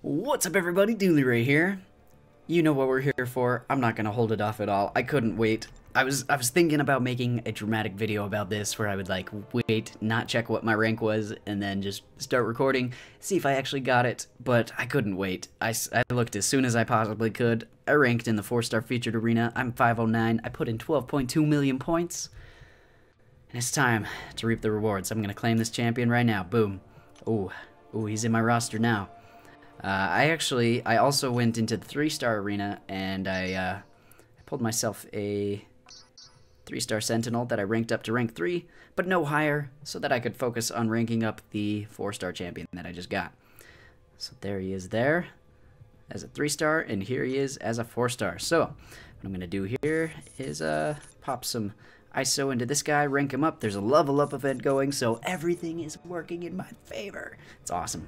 What's up, everybody? DoolieRay here. You know what we're here for. I'm not gonna hold it off at all. I couldn't wait. I was thinking about making a dramatic video about this where I would like wait, not check what my rank was, and then just start recording, see if I actually got it. But I couldn't wait. I looked as soon as I possibly could. I ranked in the 4-star featured arena. I'm 509. I put in 12.2 million points, and it's time to reap the rewards. I'm gonna claim this champion right now. Boom. Ooh, he's in my roster now. I also went into the 3-star arena, and I pulled myself a 3-star Sentinel that I ranked up to rank 3, but no higher, so that I could focus on ranking up the 4-star champion that I just got. So there he is there, as a 3-star, and here he is as a 4-star. So, what I'm going to do here is pop some ISO into this guy, rank him up. There's a level up event going, so everything is working in my favor. It's awesome.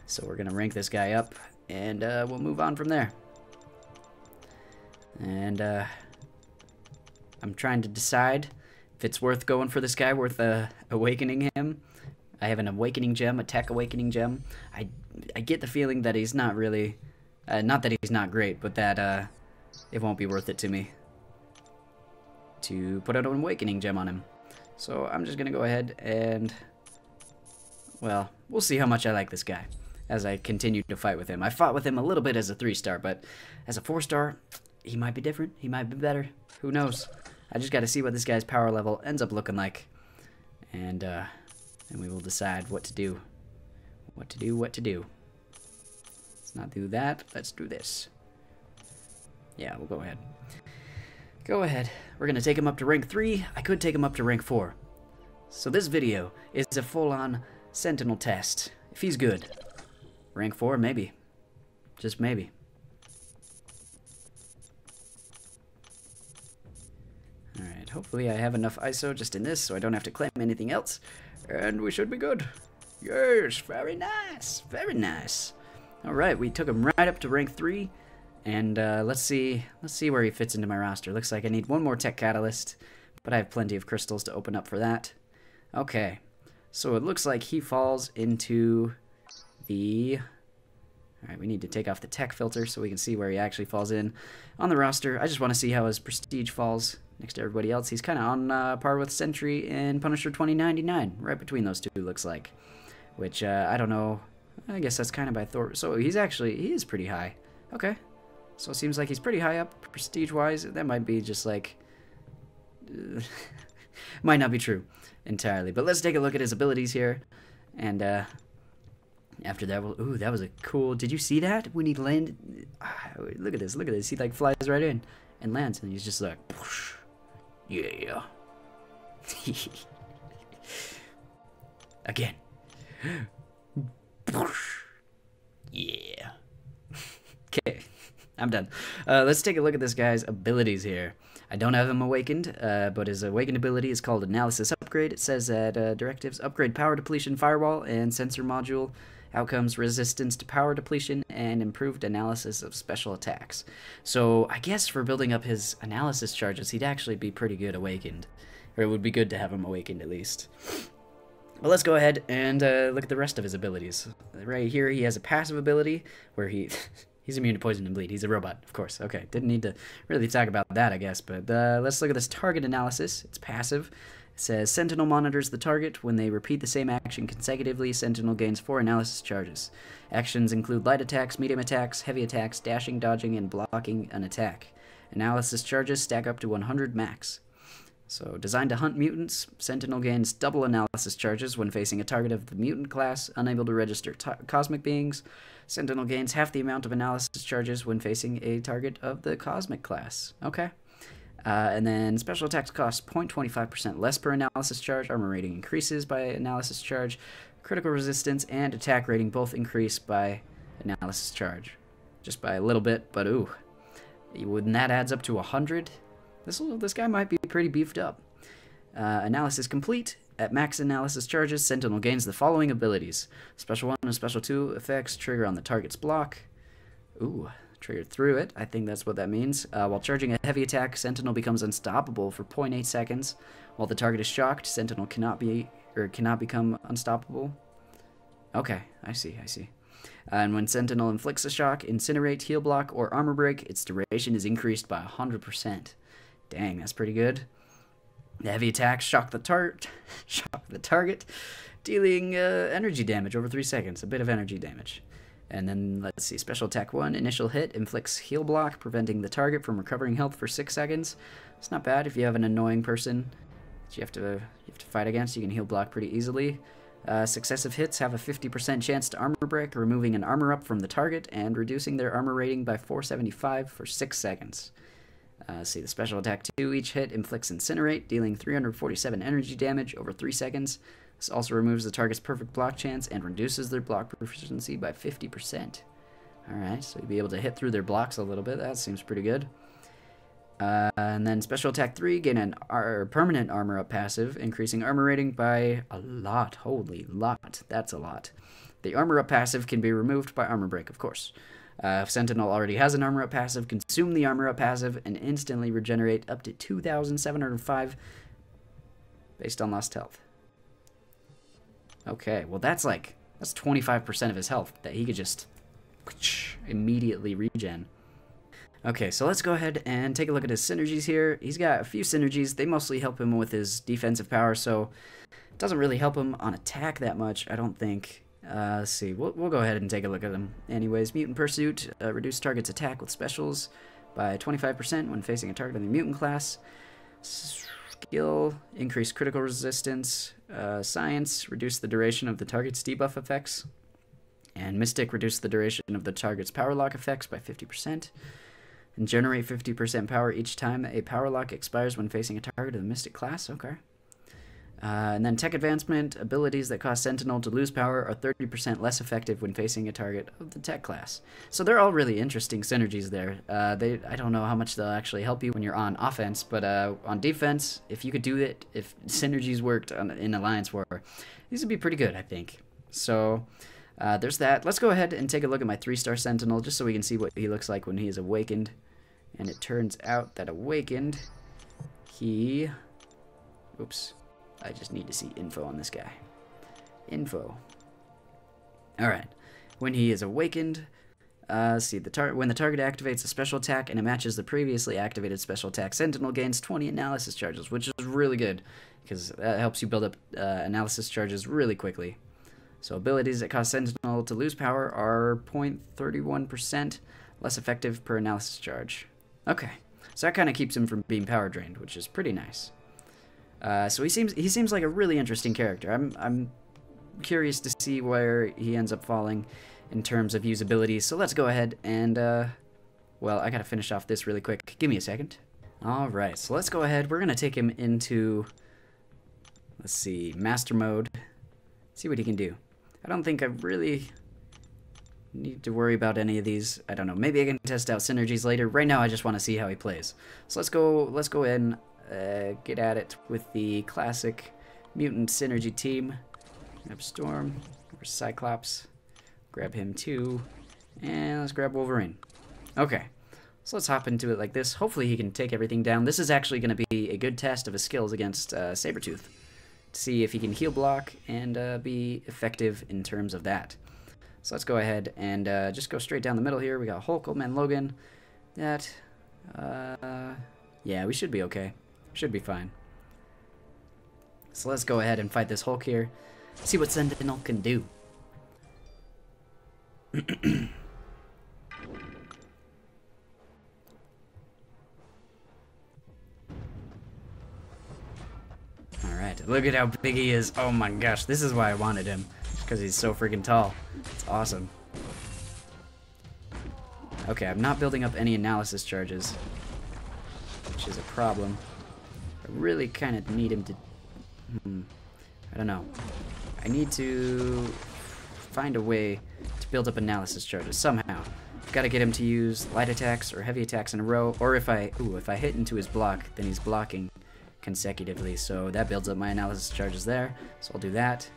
So we're going to rank this guy up, and we'll move on from there. And I'm trying to decide if it's worth going for this guy, worth awakening him. I have an awakening gem, a tech awakening gem. I get the feeling that he's not really, not that he's not great, but that it won't be worth it to me to put out an awakening gem on him. So I'm just going to go ahead and, well, we'll see how much I like this guy as I continue to fight with him. I fought with him a little bit as a 3-star, but as a 4-star, he might be different. He might be better. Who knows? I just got to see what this guy's power level ends up looking like, and we will decide what to do. What to do. Let's not do that. Let's do this. Yeah, we'll go ahead. Go ahead. We're going to take him up to rank 3. I could take him up to rank 4. So this video is a full-on Sentinel test. If he's good, rank 4, maybe. Just maybe. Alright, hopefully I have enough ISO just in this so I don't have to claim anything else. And we should be good. Yes, very nice. Very nice. Alright, we took him right up to rank 3. And let's see where he fits into my roster. Looks like I need one more tech catalyst, but I have plenty of crystals to open up for that. Okay, so it looks like he falls into the... Alright, we need to take off the tech filter so we can see where he actually falls in on the roster. I just want to see how his prestige falls next to everybody else. He's kind of on par with Sentry and Punisher 2099, right between those two, looks like. Which, I don't know, I guess that's kind of by Thor. So he is pretty high. Okay. So it seems like he's pretty high up, prestige-wise. That might be just like... might not be true entirely. But let's take a look at his abilities here. And after that, we'll... Ooh, that was a cool... Did you see that? When he landed... Look at this, look at this. He like flies right in and lands. And he's just like... Yeah. Again. Yeah. Okay. I'm done. Let's take a look at this guy's abilities here. I don't have him awakened, but his awakened ability is called Analysis Upgrade. It says that directives upgrade power depletion firewall and sensor module, outcomes resistance to power depletion, and improved analysis of special attacks. So I guess for building up his analysis charges, he'd actually be pretty good awakened. Or it would be good to have him awakened at least. Well, let's go ahead and look at the rest of his abilities. Right here, he has a passive ability where he... He's immune to poison and bleed. He's a robot, of course. Okay, didn't need to really talk about that, I guess. But let's look at this target analysis. It's passive. It says, Sentinel monitors the target. When they repeat the same action consecutively, Sentinel gains 4 analysis charges. Actions include light attacks, medium attacks, heavy attacks, dashing, dodging, and blocking an attack. Analysis charges stack up to 100 max. So, designed to hunt mutants, Sentinel gains double analysis charges when facing a target of the mutant class, unable to register cosmic beings. Sentinel gains half the amount of analysis charges when facing a target of the cosmic class. Okay. And then special attacks cost 0.25% less per analysis charge. Armor rating increases by analysis charge. Critical resistance and attack rating both increase by analysis charge. Just by a little bit, but ooh. When that adds up to 100... This guy might be pretty beefed up. Analysis complete. At max analysis charges, Sentinel gains the following abilities. Special 1 and Special 2 effects trigger on the target's block. Ooh, triggered through it. I think that's what that means. While charging a heavy attack, Sentinel becomes unstoppable for 0.8 seconds. While the target is shocked, Sentinel cannot become unstoppable. Okay, I see. And when Sentinel inflicts a shock, incinerate, heal block, or armor break, its duration is increased by 100%. Dang, that's pretty good. The heavy attacks shock the target, dealing energy damage over 3 seconds. A bit of energy damage. And then, let's see, special attack 1, initial hit, inflicts heal block, preventing the target from recovering health for 6 seconds. It's not bad if you have an annoying person that you have to fight against. You can heal block pretty easily. Successive hits have a 50% chance to armor break, removing an armor up from the target and reducing their armor rating by 475 for 6 seconds. See, the special attack 2, each hit inflicts incinerate, dealing 347 energy damage over 3 seconds. This also removes the target's perfect block chance and reduces their block proficiency by 50%. Alright, so you'll be able to hit through their blocks a little bit. That seems pretty good. And then special attack 3, gain an permanent armor up passive, increasing armor rating by a lot. Holy lot. That's a lot. The armor up passive can be removed by armor break, of course. If Sentinel already has an armor up passive, consume the armor up passive and instantly regenerate up to 2,705 based on lost health. Okay, well that's 25% of his health that he could just immediately regen. Okay, so let's go ahead and take a look at his synergies here. He's got a few synergies. They mostly help him with his defensive power, so it doesn't really help him on attack that much, I don't think. Let's see, we'll go ahead and take a look at them. Anyways, Mutant Pursuit, reduce target's attack with specials by 25% when facing a target in the mutant class. Skill, increase critical resistance. Science, reduce the duration of the target's debuff effects. And Mystic, reduce the duration of the target's power lock effects by 50%. And generate 50% power each time a power lock expires when facing a target of the Mystic class. Okay. And then Tech Advancement, abilities that cause Sentinel to lose power are 30% less effective when facing a target of the Tech class. So they're all really interesting synergies there. I don't know how much they'll actually help you when you're on offense, but on defense, if you could do it, if synergies worked in Alliance War, these would be pretty good, I think. So there's that. Let's go ahead and take a look at my 3-star Sentinel just so we can see what he looks like when he is awakened. And it turns out that awakened, he... Oops. I just need to see info on this guy. Info. Alright. When he is awakened, see, when the target activates a special attack and it matches the previously activated special attack, Sentinel gains 20 analysis charges, which is really good, because that helps you build up analysis charges really quickly. So abilities that cause Sentinel to lose power are 0.31% less effective per analysis charge. Okay. So that kind of keeps him from being power drained, which is pretty nice. So he seems like a really interesting character. I'm curious to see where he ends up falling in terms of usability. So let's go ahead and well, I gotta finish off this really quick. Give me a second. All right, so let's go ahead. We're gonna take him into, let's see, master mode. See what he can do. I don't think I really need to worry about any of these. I don't know. Maybe I can test out synergies later. Right now, I just want to see how he plays. So let's go in. Get at it with the classic mutant synergy team. Grab Storm, or Cyclops, grab him too, and let's grab Wolverine. Okay, so let's hop into it like this. Hopefully he can take everything down. This is actually going to be a good test of his skills against Sabretooth, to see if he can heal block and be effective in terms of that. So let's go ahead and just go straight down the middle here. We got Hulk, Old Man Logan. That, yeah, we should be okay. Should be fine. So let's go ahead and fight this Hulk here. See what Sentinel can do. Alright, look at how big he is. Oh my gosh, this is why I wanted him. Because he's so freaking tall. It's awesome. Okay, I'm not building up any analysis charges, which is a problem. I really kind of need him to... I don't know. I need to find a way to build up analysis charges somehow. I've got to get him to use light attacks or heavy attacks in a row, or if I hit into his block, then he's blocking consecutively, so that builds up my analysis charges there, so I'll do that.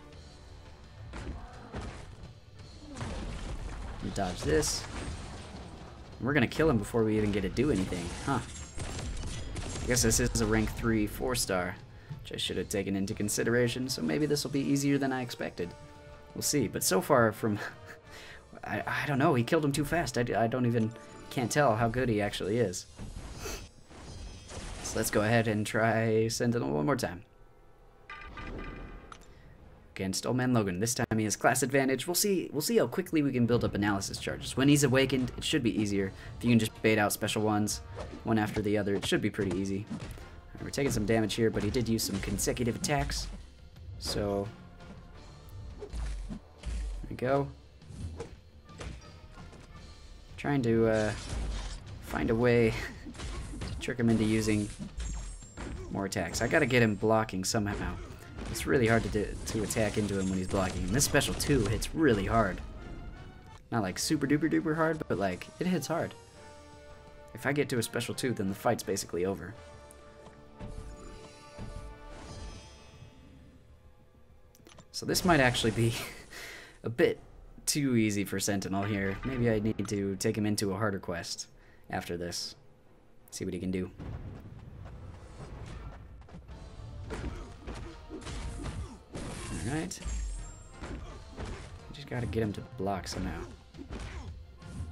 Dodge this. And we're gonna kill him before we even get to do anything, huh? I guess this is a rank 3 4-star, which I should have taken into consideration, so maybe this will be easier than I expected. We'll see, but so far from... I don't know. He killed him too fast. I don't even... Can't tell how good he actually is. So let's go ahead and try Sentinel one more time. Against Old Man Logan. This time he has class advantage. We'll see how quickly we can build up analysis charges. When he's awakened, it should be easier. If you can just bait out special ones, one after the other, it should be pretty easy. We're taking some damage here, but he did use some consecutive attacks. So, there we go. Trying to find a way to trick him into using more attacks. I gotta get him blocking somehow. It's really hard to attack into him when he's blocking. And this special 2 hits really hard. Not like super duper duper hard, but like, it hits hard. If I get to a special 2, then the fight's basically over. So this might actually be a bit too easy for Sentinel here. Maybe I need to take him into a harder quest after this. See what he can do. Alright. Just gotta get him to block somehow.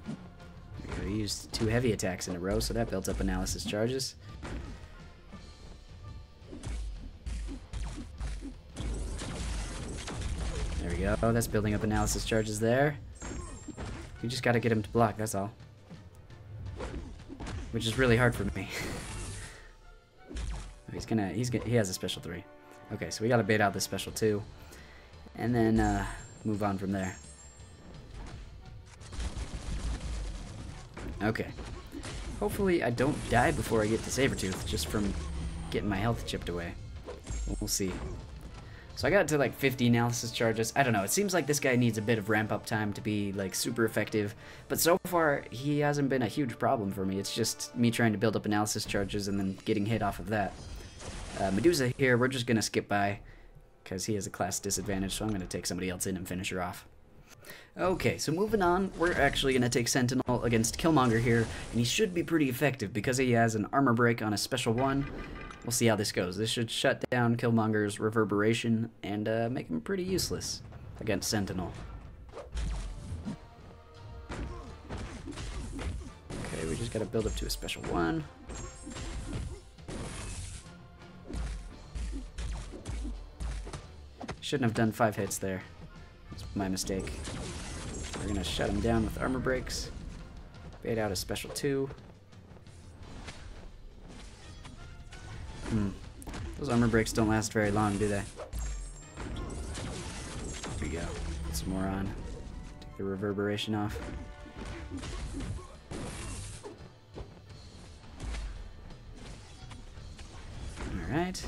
There we go. He used 2 heavy attacks in a row, so that built up analysis charges. There we go. That's building up analysis charges there. You just gotta get him to block, that's all. Which is really hard for me. He has a special 3. Okay, so we gotta bait out this special 2. And then move on from there. Okay. Hopefully I don't die before I get to Sabretooth, just from getting my health chipped away. We'll see. So I got to like 50 analysis charges. I don't know, it seems like this guy needs a bit of ramp up time to be like super effective. But so far, he hasn't been a huge problem for me. It's just me trying to build up analysis charges and then getting hit off of that. Medusa here, we're just gonna skip by, because he has a class disadvantage, so I'm gonna take somebody else in and finish her off. Okay, so moving on, we're actually gonna take Sentinel against Killmonger here, and he should be pretty effective because he has an armor break on a special 1. We'll see how this goes. This should shut down Killmonger's reverberation and make him pretty useless against Sentinel. Okay, we just gotta build up to a special 1. Shouldn't have done 5 hits there. That's my mistake. We're gonna shut him down with armor breaks. Bait out a special 2. Those armor breaks don't last very long, do they? There we go. Put some more on. Take the reverberation off. Alright.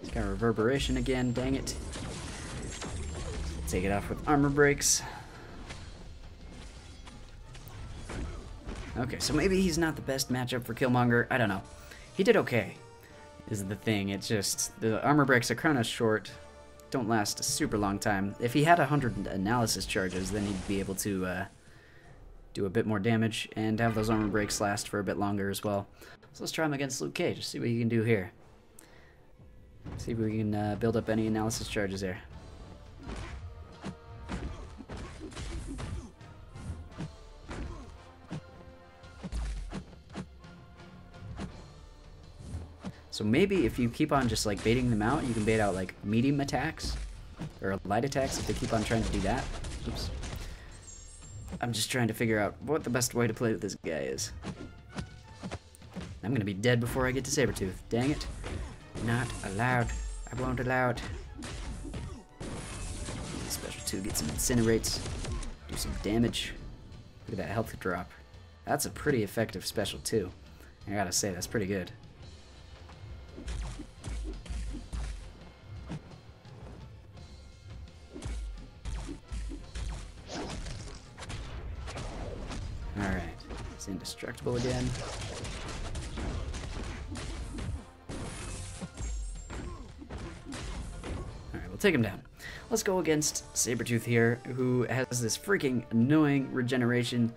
He's got reverberation again, dang it. Take it off with armor breaks. Okay, so maybe he's not the best matchup for Killmonger. I don't know. He did okay, is the thing. It's just, the armor breaks are kind of short. Don't last a super long time. If he had 100 analysis charges, then he'd be able to do a bit more damage and have those armor breaks last for a bit longer as well. So let's try him against Luke Cage. See what he can do here. See if we can build up any analysis charges here. So maybe if you keep on just like baiting them out, you can bait out like medium attacks or light attacks if they keep on trying to do that. Oops. I'm just trying to figure out what the best way to play with this guy is. I'm gonna be dead before I get to Sabretooth. Dang it. Not allowed. I won't allow it. Special 2 get some incinerates. Do some damage. Look at that health drop. That's a pretty effective special 2. I gotta say, that's pretty good. Alright, it's indestructible again. Alright, we'll take him down. Let's go against Sabretooth here, who has this freaking annoying regeneration.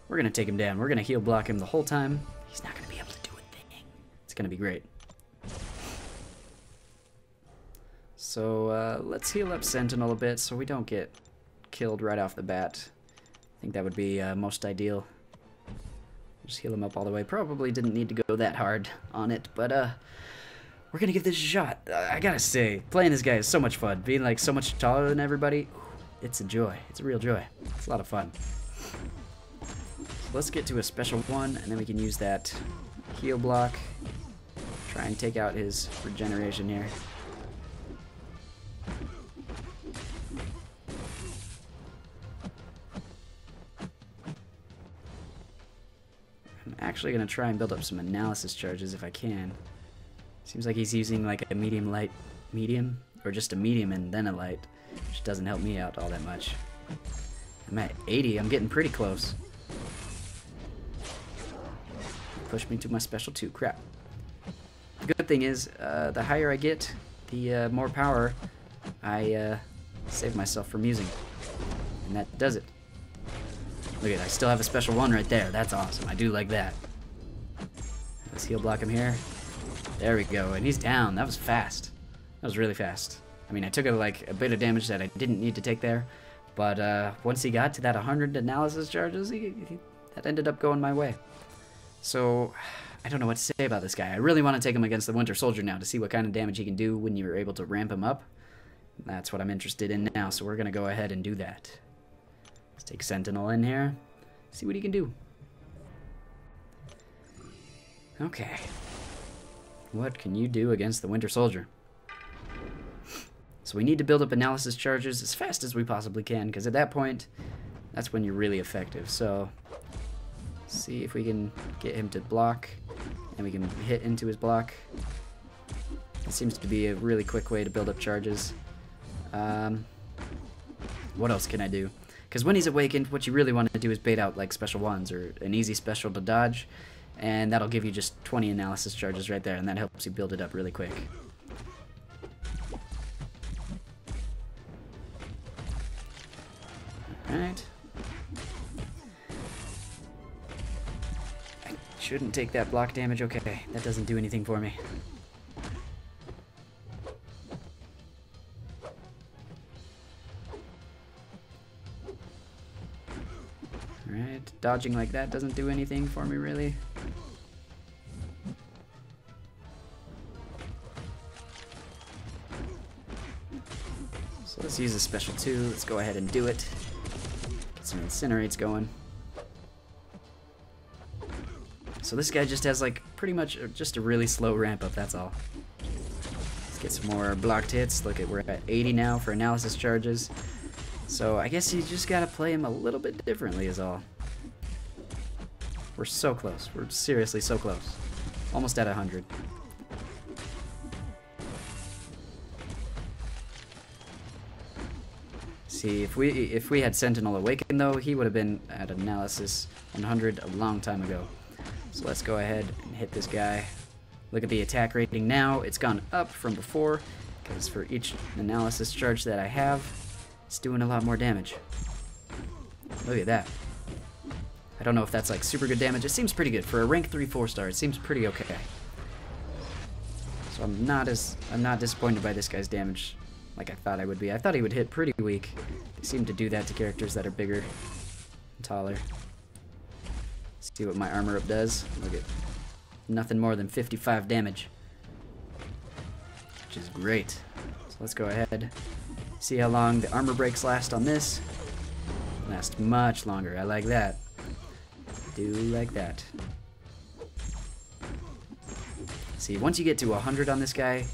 We're gonna take him down. We're gonna heal block him the whole time. He's not gonna be able to do a thing. It's gonna be great. So, let's heal up Sentinel a bit so we don't get killed right off the bat. I think that would be most ideal. Just heal him up all the way. Probably didn't need to go that hard on it, but we're gonna give this a shot. I gotta say, playing this guy is so much fun. Being like so much taller than everybody, it's a joy. It's a real joy. It's a lot of fun. So let's get to a special one, and then we can use that heal block. Try and take out his regeneration here. I'm actually going to try and build up some analysis charges if I can. Seems like he's using like a medium light medium, or just a medium and then a light, which doesn't help me out all that much. I'm at 80, I'm getting pretty close. Push me to my special 2, crap. The good thing is, the higher I get, the more power I save myself from using. And that does it. Look at it, I still have a special 1 right there. That's awesome. I do like that. Let's heal block him here. There we go. And he's down. That was fast. That was really fast. I mean, I took like a bit of damage that I didn't need to take there. But once he got to that 100 analysis charges, that ended up going my way. So, I don't know what to say about this guy. I really want to take him against the Winter Soldier now to see what kind of damage he can do when you're able to ramp him up. That's what I'm interested in now, so we're going to go ahead and do that. Let's take Sentinel in here, see what he can do. Okay. What can you do against the Winter Soldier? So we need to build up analysis charges as fast as we possibly can, because at that point, that's when you're really effective. So, see if we can get him to block, and we can hit into his block. It seems to be a really quick way to build up charges. What else can I do? Because when he's awakened, what you really want to do is bait out like special 1s or an easy special to dodge, and that'll give you just 20 analysis charges right there, and that helps you build it up really quick. Alright. I shouldn't take that block damage. Okay, that doesn't do anything for me. Alright, dodging like that doesn't do anything for me, really. So let's use a special 2. Let's go ahead and do it. Get some incinerates going. So this guy just has like pretty much just a really slow ramp up, that's all. Let's get some more blocked hits. Look at, we're at 80 now for analysis charges. So I guess you just gotta play him a little bit differently is all. We're so close. We're seriously so close. Almost at 100. See, if we had Sentinel awakened though, he would have been at analysis 100 a long time ago. So let's go ahead and hit this guy. Look at the attack rating now. It's gone up from before, because for each analysis charge that I have, it's doing a lot more damage. Look at that. I don't know if that's like super good damage. It seems pretty good. For a rank 3 4-star, it seems pretty okay. So I'm not disappointed by this guy's damage like I thought I would be. I thought he would hit pretty weak. They seem to do that to characters that are bigger and taller. See what my armor up does. Look at nothing more than 55 damage, which is great. So let's go ahead. See how long the armor breaks last on this. Last much longer. I like that. Do like that. See, once you get to 100 on this guy,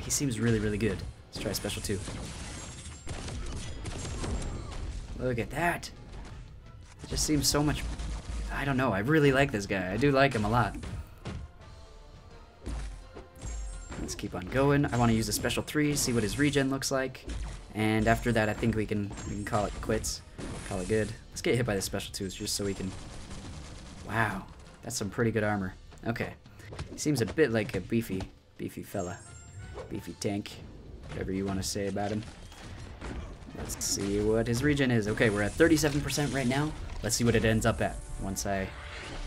he seems really, really good. Let's try special 2. Look at that. It just seems so much... I don't know. I really like this guy. I do like him a lot. Let's keep on going. I want to use a special 3, see what his regen looks like. And after that, I think we can call it quits. Call it good. Let's get hit by the special 2s just so we can... Wow. That's some pretty good armor. Okay. He seems a bit like a beefy fella. Beefy tank. Whatever you want to say about him. Let's see what his regen is. Okay, we're at 37% right now. Let's see what it ends up at once I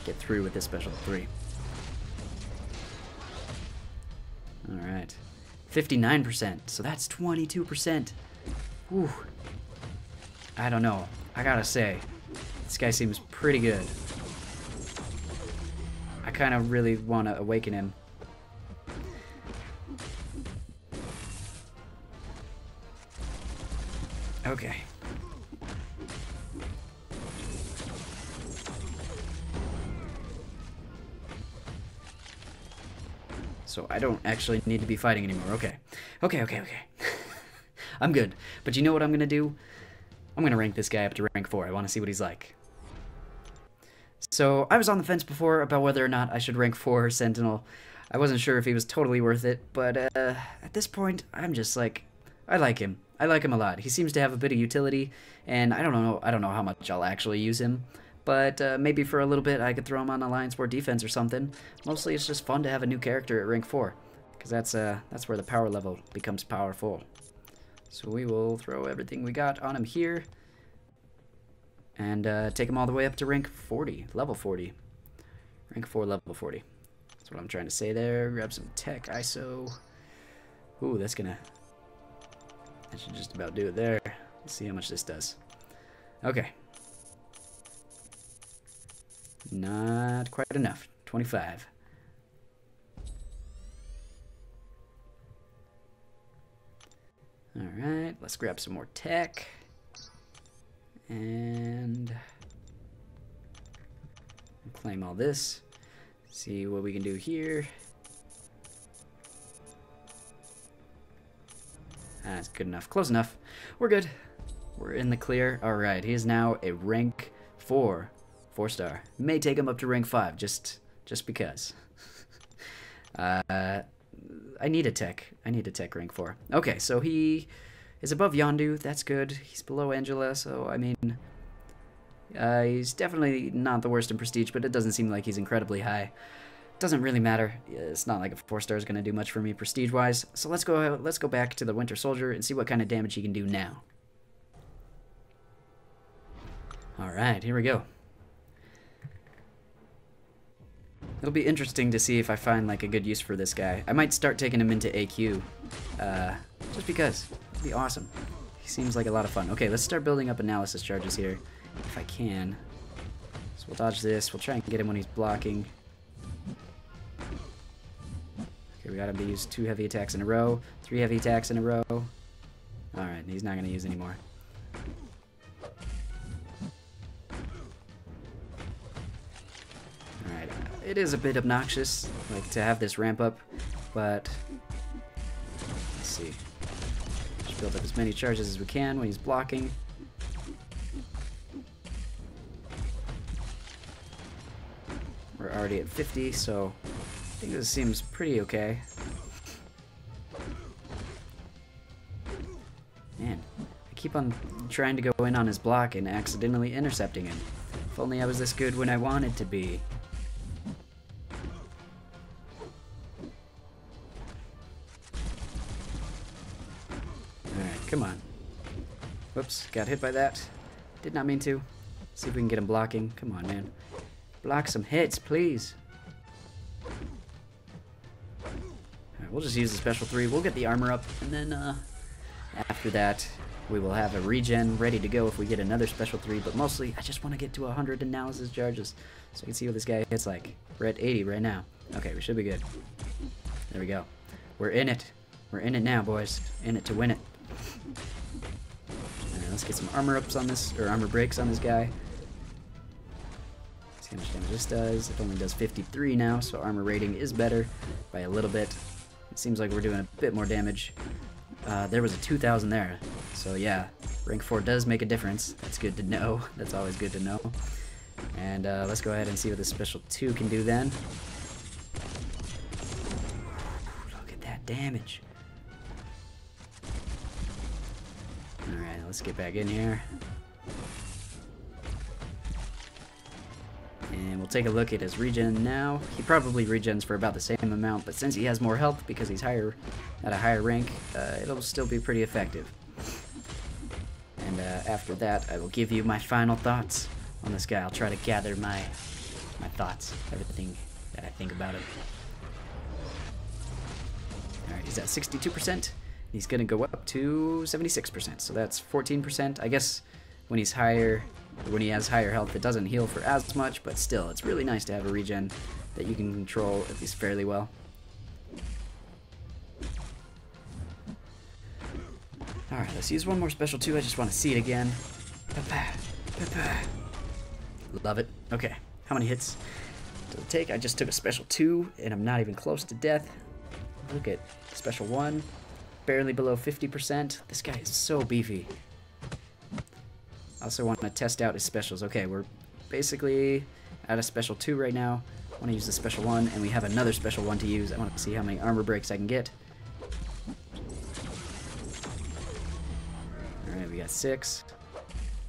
get through with this special 3. Alright. 59%. So that's 22%. Whew. I don't know. I gotta say, this guy seems pretty good. I kind of really want to awaken him. Okay. So I don't actually need to be fighting anymore. Okay. Okay. I'm good. But you know what I'm going to do? I'm going to rank this guy up to rank 4. I want to see what he's like. So I was on the fence before about whether or not I should rank 4 Sentinel. I wasn't sure if he was totally worth it, but at this point, I'm just like, I like him. I like him a lot. He seems to have a bit of utility, and I don't know how much I'll actually use him. But maybe for a little bit I could throw him on Alliance War defense or something. Mostly it's just fun to have a new character at rank 4. Because that's where the power level becomes powerful. So we will throw everything we got on him here. And take him all the way up to rank 40. Level 40. Rank 4, level 40. That's what I'm trying to say there. Grab some tech, ISO. Ooh, that's gonna... I should just about do it there. Let's see how much this does. Okay. Not quite enough. 25. Alright, let's grab some more tech. And claim all this. See what we can do here. That's good enough. Close enough. We're good. We're in the clear. Alright, he is now a rank 4. 4-star. May take him up to rank 5, just because. I need a tech. I need a tech rank 4. Okay, so he is above Yondu. That's good. He's below Angela, so I mean, he's definitely not the worst in prestige, but it doesn't seem like he's incredibly high. Doesn't really matter. It's not like a 4-star is going to do much for me prestige-wise. So let's go back to the Winter Soldier and see what kind of damage he can do now. All right, here we go. It'll be interesting to see if I find like a good use for this guy. I might start taking him into AQ, just because. It'd be awesome. He seems like a lot of fun. Okay, let's start building up analysis charges here, if I can. So we'll dodge this. We'll try and get him when he's blocking. Okay, we got him to use 2 heavy attacks in a row, 3 heavy attacks in a row. Alright, he's not going to use any more. Alright, it is a bit obnoxious, like, to have this ramp up, but let's see. Just build up as many charges as we can when he's blocking. We're already at 50, so I think this seems pretty okay. Man, I keep on trying to go in on his block and accidentally intercepting him. If only I was this good when I wanted to be. Alright, come on. Whoops, got hit by that. Did not mean to. See if we can get him blocking. Come on, man. Block some hits, please. Alright, we'll just use the special 3. We'll get the armor up, and then after that, we will have a regen ready to go if we get another special 3. But mostly, I just want to get to 100 analysis charges so I can see what this guy hits like. We're at 80 right now. Okay, we should be good. There we go. We're in it. We're in it now, boys. In it to win it. Alright, let's get some armor ups on this, or armor breaks on this guy. See how much damage this does. It only does 53 now, so armor rating is better by a little bit. It seems like we're doing a bit more damage. There was a 2,000 there, so yeah, rank 4 does make a difference. That's good to know. That's always good to know. And let's go ahead and see what this special 2 can do then. Look at that damage. Alright, let's get back in here. And we'll take a look at his regen now. He probably regens for about the same amount, but since he has more health because he's higher at a higher rank, it'll still be pretty effective. And after that, I will give you my final thoughts on this guy. I'll try to gather my thoughts, everything that I think about him. Alright, he's at 62%. He's going to go up to 76%, so that's 14%. I guess when he's higher, when he has higher health, it doesn't heal for as much, but still, it's really nice to have a regen that you can control at least fairly well. Alright, let's use one more special too. I just want to see it again. Love it. Okay, how many hits did it take? I just took a special 2, and I'm not even close to death. Look at special 1, barely below 50%. This guy is so beefy. I also want to test out his specials. Okay, we're basically at a special 2 right now. I want to use the special 1, and we have another special 1 to use. I want to see how many armor breaks I can get. Alright, we got 6.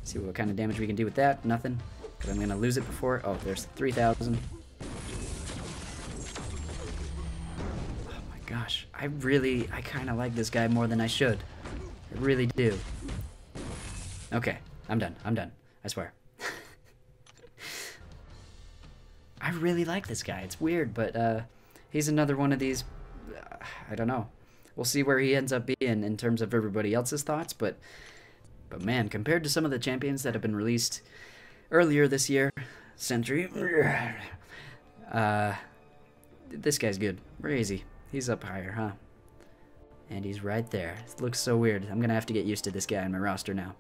See what kind of damage we can do with that. Nothing, because I'm going to lose it before. Oh, there's 3,000. Oh my gosh. I kind of like this guy more than I should. I really do. Okay, I'm done. I swear. I really like this guy. It's weird, but he's another one of these, I don't know. We'll see where he ends up being in terms of everybody else's thoughts, but man, compared to some of the champions that have been released earlier this year, Sentry, this guy's good. Where is he? He's up higher, huh? And he's right there. It looks so weird. I'm gonna have to get used to this guy on my roster now.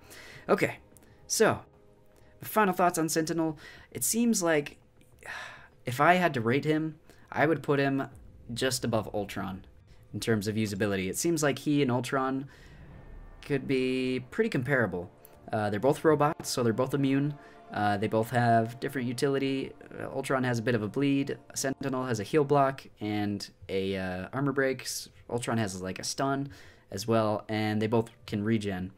Okay, so, final thoughts on Sentinel. It seems like if I had to rate him, I would put him just above Ultron in terms of usability. It seems like he and Ultron could be pretty comparable. They're both robots, so they're both immune. They both have different utility. Ultron has a bit of a bleed. Sentinel has a heal block and a armor breaks. Ultron has like a stun as well, and they both can regen.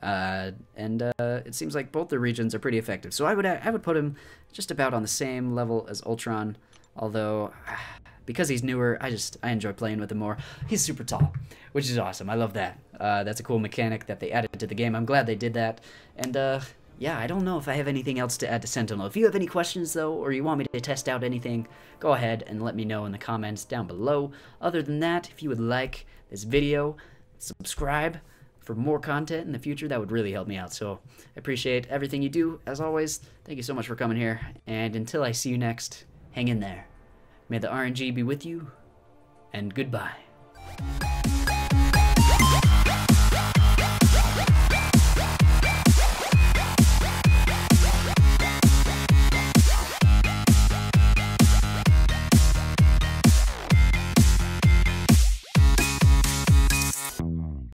It seems like both the regions are pretty effective. So I would put him just about on the same level as Ultron, although because he's newer, I enjoy playing with him more. He's super tall, which is awesome. I love that. That's a cool mechanic that they added to the game. I'm glad they did that. And yeah, I don't know if I have anything else to add to Sentinel. If you have any questions though, or you want me to test out anything, go ahead and let me know in the comments down below. Other than that, if you would like this video, subscribe for more content in the future. That would really help me out. So I appreciate everything you do. As always, thank you so much for coming here. And until I see you next, hang in there. May the RNG be with you, and goodbye.